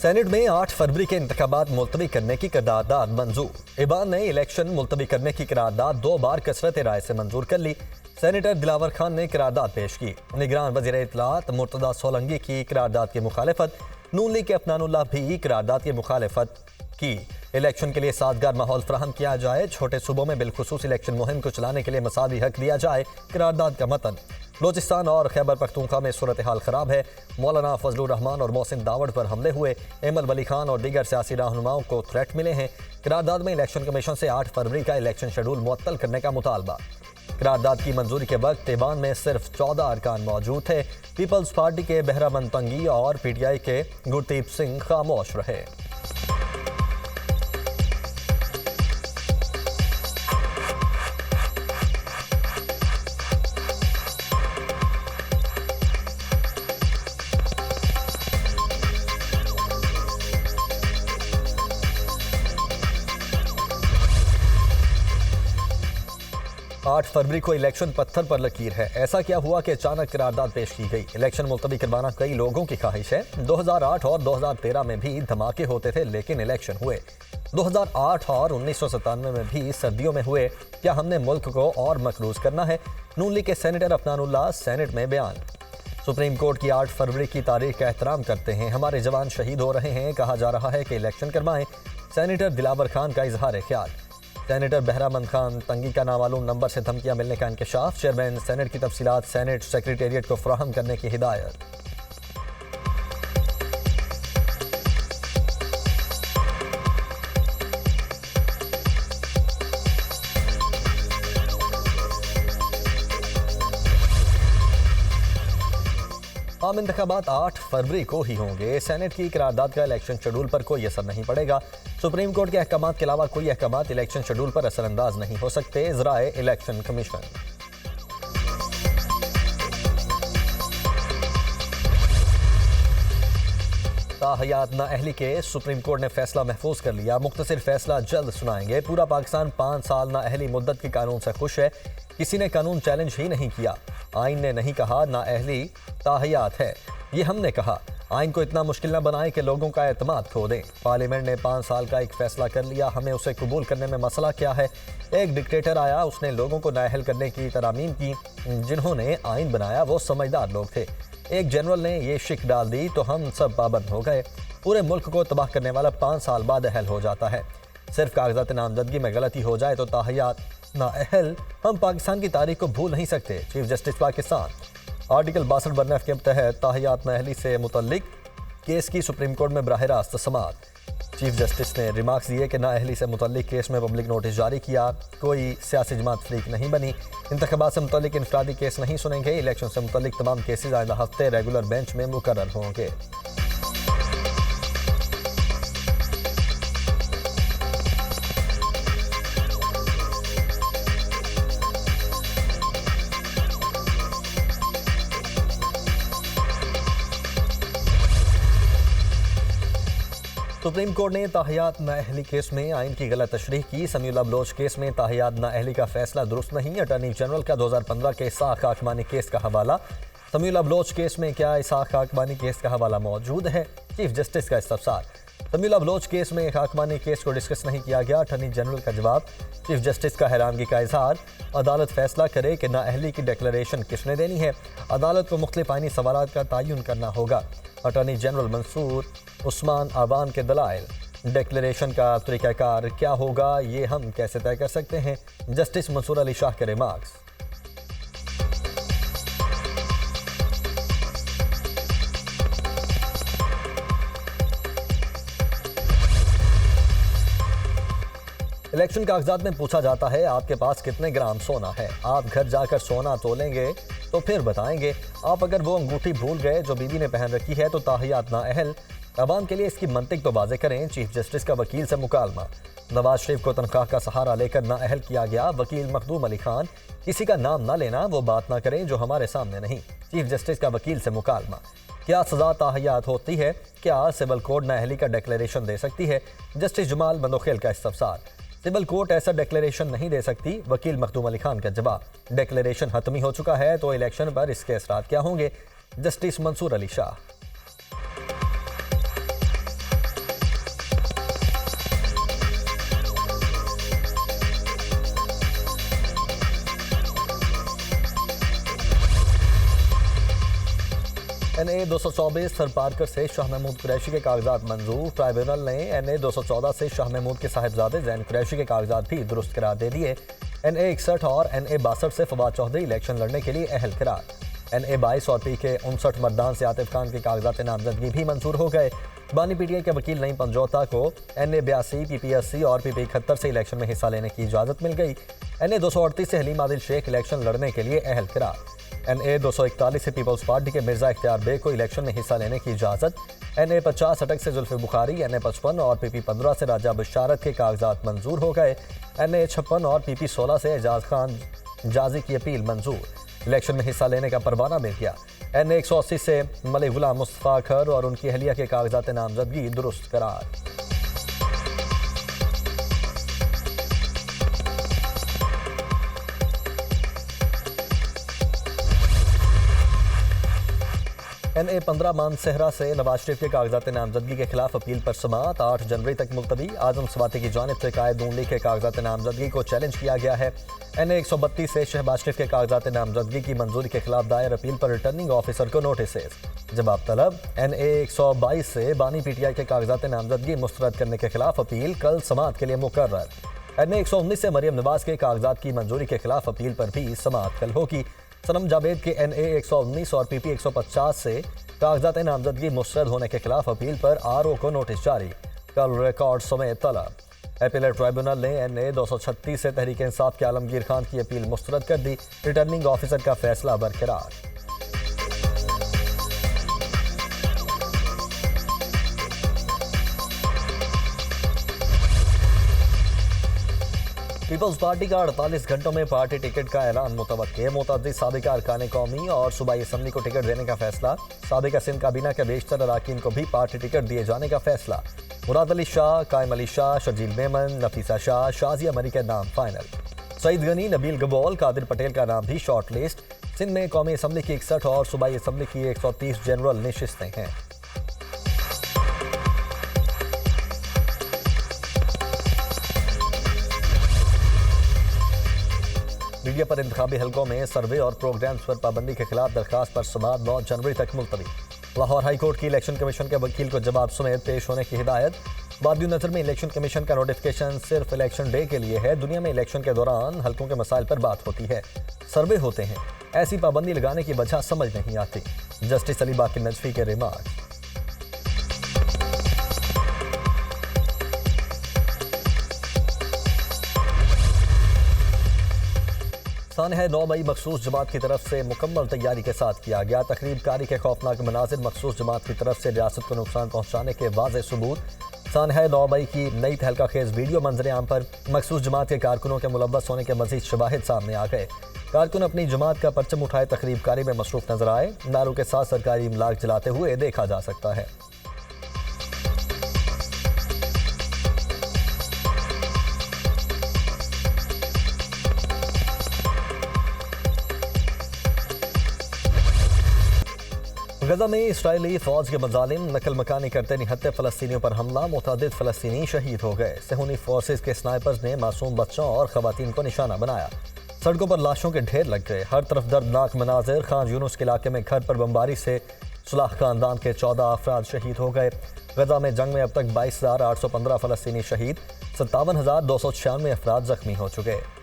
Senate में 8 फरवरी के इंतखाबात मुलतवी करने की करारदाद मंजूर। ईवान ने इलेक्शन मुलतवी करने की करारदाद 2 बार कसरत राय से मंजूर कर ली। सेनेटर दिलावर खान ने करारदाद पेश की। निगरान वज़ीर इत्तलात मुर्तज़ा सोलंकी की करारदाद की मुखालिफत। नून लीग के अफनानुल्लाह भी करारदाद की मुखालिफत की। इलेक्शन के लिए साजगार माहौल फराहम किया जाए, छोटे सूबों में बिलखुसूस इलेक्शन मुहिम को चलाने के लिए मसावी हक दिया जाए। करारदाद का मतन। बलोचिस्तान और खैबर पख्तूनख्वा में सूरत हाल खराब है। मौलाना फजलुर रहमान और मोहसिन दावड़ पर हमले हुए। एमल वली खान और दीगर सियासी रहनुमाओं को थ्रेट मिले हैं। करारदाद में इलेक्शन कमीशन से 8 फरवरी का इलेक्शन शेड्यूल मुअत्तल करने का मुतालबा। करारदाद की मंजूरी के वक्त ईवान में सिर्फ 14 अरकान मौजूद थे। पीपल्स पार्टी के बहरामंद तंगी और PTI के गुरदीप सिंह खामोश रहे। 8 फरवरी को इलेक्शन पत्थर पर लकीर है। ऐसा क्या हुआ कि अचानक करारदाद पेश की गई? इलेक्शन मुलतवी करवाना कई लोगों की ख्वाहिश है। 2008 और 2013 में भी धमाके होते थे, लेकिन इलेक्शन हुए। 2008 और 1997 में भी सर्दियों में हुए। क्या हमने मुल्क को और मकरूज करना है? नून लीग के सेनेटर अफनानुल्लाह सेनेट में बयान। सुप्रीम कोर्ट की 8 फरवरी की तारीख का एहतराम करते हैं। हमारे जवान शहीद हो रहे हैं, कहा जा रहा है कि इलेक्शन करवाएं। सेनेटर दिलावर खान का इजहार ख्याल। सेनेटर बहरामंद खान तंगी का नामालूम नंबर से धमकियां मिलने का इंकशाफ। चेयरमैन सेनेट की तफसीलात सेनेट सेक्रेटेरिएट को फराहम करने की हिदायत। आम इंतखाबात 8 फरवरी को ही होंगे। सेनेट की करारदाद का इलेक्शन शेड्यूल पर कोई असर नहीं पड़ेगा। सुप्रीम कोर्ट के अहकामात के अलावा कोई अहकामात इलेक्शन शेड्यूल पर असरअंदाज नहीं हो सकते। इजराए इलेक्शन कमीशन। ताहयात नाअहली के सुप्रीम कोर्ट ने फैसला महफूज कर लिया। मुख्तसर फैसला जल्द सुनाएंगे। पूरा पाकिस्तान 5 साल नाअहली मुद्दत के कानून से खुश है। किसी ने कानून चैलेंज ही नहीं किया। आइन ने नहीं कहा नाअहली ताहयात है, ये हमने कहा। आइन को इतना मुश्किल न बनाएं कि लोगों का एतमाद खो दें। पार्लियामेंट ने 5 साल का एक फैसला कर लिया, हमें उसे कबूल करने में मसला क्या है? एक डिक्टेटर आया, उसने लोगों को नाअहल करने की तरामीम की। जिन्होंने आइन बनाया वो समझदार लोग थे। एक जनरल ने ये शिक डाल दी तो हम सब पाबंद हो गए। पूरे मुल्क को तबाह करने वाला 5 साल बाद अहल हो जाता है। सिर्फ कागजात नामजदगी में गलती हो जाए तो ताहयात नाअहल। हम पाकिस्तान की तारीख को भूल नहीं सकते। Chief justice Pakistan. आर्टिकल 62 बरनफ के तहत ताहयात नाअहली से मुतल्लिक केस की सुप्रीम कोर्ट में बराह रास्त समाअत। चीफ जस्टिस ने रिमार्क्स दिए कि नाअहली से मुतल्लिक केस में पब्लिक नोटिस जारी किया। कोई सियासी जमात फरीक नहीं बनी। इंतखाबात से मुतल्लिक इनफरादी केस नहीं सुनेंगे। इलेक्शन से मुतल्लिक तमाम केसेज आइंदा हफ्ते रेगुलर बेंच में मुकर्रर होंगे। सुप्रीम कोर्ट ने ताहयात नाअहली केस में आइन की गलत तशरीह की। समीउल्लाह बलोच केस में ताहयात नाअहली का फैसला दुरुस्त नहीं। अटॉर्नी जनरल का 2015 के इसाक खाकमानी केस का हवाला। समीउल्लाह बलोच केस में क्या इसाक खाकमानी केस का हवाला मौजूद है? चीफ जस्टिस का इस्तफसार। समीउल्लाह बलोच केस में खाकमानी केस को डिस्कस नहीं किया गया। अटॉर्नी जनरल का जवाब। चीफ जस्टिस का हैरानगी का इजहार। अदालत फैसला करे कि नाअहली की डिक्लेरेशन किसने देनी है। अदालत को मुख्तलिफ आइनी सवालात का तयन करना होगा। अटॉर्नी जनरल मंसूर उस्मान आवान के दलाइल। डिक्लेरेशन का तरीक़ाकार क्या होगा, ये हम कैसे तय कर सकते हैं? जस्टिस मंसूर अली शाह के रिमार्क्स। इलेक्शन कागजात में पूछा जाता है आपके पास कितने ग्राम सोना है। आप घर जाकर सोना तोलेंगे तो फिर बताएंगे। आप अगर वो अंगूठी भूल गए जो बीबी ने पहन रखी है तो ताहयात नाअहल। अवाम के लिए इसकी मंतिक तो वाज़े करें। चीफ जस्टिस का वकील से मुकालमा। नवाज शरीफ को तनख्वाह का सहारा लेकर नाअहल किया गया। वकील मखदूम अली खान। किसी का नाम ना लेना, वो बात ना करें जो हमारे सामने नहीं। चीफ जस्टिस का वकील से मुकालमा। क्या सजा ताहयात होती है? क्या सिविल कोर्ट नाअहली का डिक्लेरेशन दे सकती है? जस्टिस जमाल मंदोखेल का इस्तफसार। सिविल कोर्ट ऐसा डिक्लेरेशन नहीं दे सकती। वकील मखदूम अली खान का जवाब। डिक्लेरेशन हतमी हो चुका है तो इलेक्शन पर इसके असरात क्या होंगे? जस्टिस मंसूर अली शाह। NA-224 थर पार्कर से शाह महमूद कुरैशी के कागजात मंजूर। ट्राइब्यूनल ने NA-214 से शाह महमूद के साहिबजादे जैन कुरैशी के कागजात भी दुरुस्त करार दे दिए। NA-61 और NA-62 से फवाद चौधरी इलेक्शन लड़ने के लिए अहल करार। NA-22 और PK 59 मर्दान से आतिफ खान के कागजात नामजदगी भी मंजूर हो गए। बानी PTI के वकील नईम पंजौता को NA-82, PP-80 और PP-71 से इलेक्शन में हिस्सा लेने की इजाज़त मिल गई। NA-238 से हलीम आदिल शेख इलेक्शन लड़ने के लिए अहल करार। NA-241 से पीपल्स पार्टी के मिर्जा इख्तियार बेग को इलेक्शन में हिस्सा लेने की इजाज़त। NA-50 अटक से जुल्फे बुखारी, NA-55 और PP-15 से राजा बशारत के कागजात मंजूर हो गए। NA-56 और PP-16 से एजाज खान जाजी की अपील मंजूर। इलेक्शन में हिस्सा लेने का परवाना मिल गया। NA-180 से मलिक गुलाम मुस्तफ़ा खर और उनकी अहलिया के कागजात नामजदगी दुरुस्त करार। NA-15 मानसहरा से नवाज शरीफ के कागजात नामजदगी के खिलाफ अपील पर समाअत 8 जनवरी तक मुलतवी। आजम स्वाति की जानिब से कायद नून लीग के कागजात नामजदगी को चैलेंज किया गया है। NA-132 से शहबाज शरीफ के कागजात नामजदगी की मंजूरी के खिलाफ दायर अपील पर रिटर्निंग ऑफिसर को नोटिस जवाब तलब। NA-122 से बानी PTI के कागजात नामजदगी मुस्तरद करने के खिलाफ अपील कल समाअत के लिए मुकर्रर। NA-119 से मरियम नवाज के कागजात की मंजूरी के खिलाफ अपील पर भी समाअत कल होगी। सनम जावेद के NA-119 और PP-150 से कागजात नामजदगी मुस्तरद होने के खिलाफ अपील पर RO को नोटिस जारी। कल रिकॉर्ड समेत तलब। एपीलेट ट्राइब्यूनल ने NA-236 से तहरीक इंसाफ के आलमगीर खान की अपील मुस्तरद कर दी। रिटर्निंग ऑफिसर का फैसला बरकरार। पीपल्स पार्टी का 48 घंटों में पार्टी टिकट का ऐलान मुतवक्के। मुतअद्दिद साबिका अरकान कौमी और सूबाई असम्बली को टिकट देने का फैसला। साबिका सिंध काबीना के बेशतर अरकान को भी पार्टी टिकट दिए जाने का फैसला। मुराद अली शाह, कायम अली शाह, शर्जील मेमन, नफीसा शाह, शाजिया मरी के नाम फाइनल। सईद गनी, नबील गबोल, कादिर पटेल का नाम भी शॉर्ट लिस्ट। सिंध में कौमी असम्बली की 61 और सूबाई असम्बली की 130 जनरल नशिस्तें हैं। मीडिया पर इंतखाबी हलकों में सर्वे और प्रोग्राम्स पर पाबंदी के खिलाफ दरखास्त पर समाअत 9 जनवरी तक मुलतवी। लाहौर हाई कोर्ट की इलेक्शन कमीशन के वकील को जवाब समेत पेश होने की हिदायत। बादियो नजर में इलेक्शन कमीशन का नोटिफिकेशन सिर्फ इलेक्शन डे के लिए है। दुनिया में इलेक्शन के दौरान हलकों के मसाइल पर बात होती है, सर्वे होते हैं। ऐसी पाबंदी लगाने की वजह समझ नहीं आती। जस्टिस अली बाकी नजफी के रिमार्क। सानह 9 मई मखसूस जमात की तरफ से मुकम्मल तैयारी के साथ किया गया। तकरीब कारी के खौफनाक मनाजिर, मखसूस जमात की तरफ से रियासत को नुकसान पहुँचाने के वाज़ेह सबूत। सानह 9 मई की नई तहलका खेज वीडियो मंजर आम पर मखसूस जमात के कारकुनों के मुलव्वस होने के मजीद शवाहिद सामने आ गए। कारकुन अपनी जमात का परचम उठाए तकरीब कारी में मसरूफ नजर आए। नारों के साथ सरकारी इमलाक जलाते हुए देखा जा सकता है। गजा में इसराइली फौज के मजालिम नकल मकानी करते निहत्ते फलस्तीनियों पर हमला। मुतअद्दिद फलस्तीनी शहीद हो गए। सेहूनी फोर्सेज के स्नाइपर्स ने मासूम बच्चों और खवातीन को निशाना बनाया। सड़कों पर लाशों के ढेर लग गए। हर तरफ दर्दनाक मनाजिर। खान यूनुस के इलाके में घर पर बमबारी से सुलाह खानदान के 14 अफराद शहीद हो गए। गजा में जंग में अब तक 22,815 फलस्तीनी शहीद, 57,296 अफराद जख्मी हो चुके।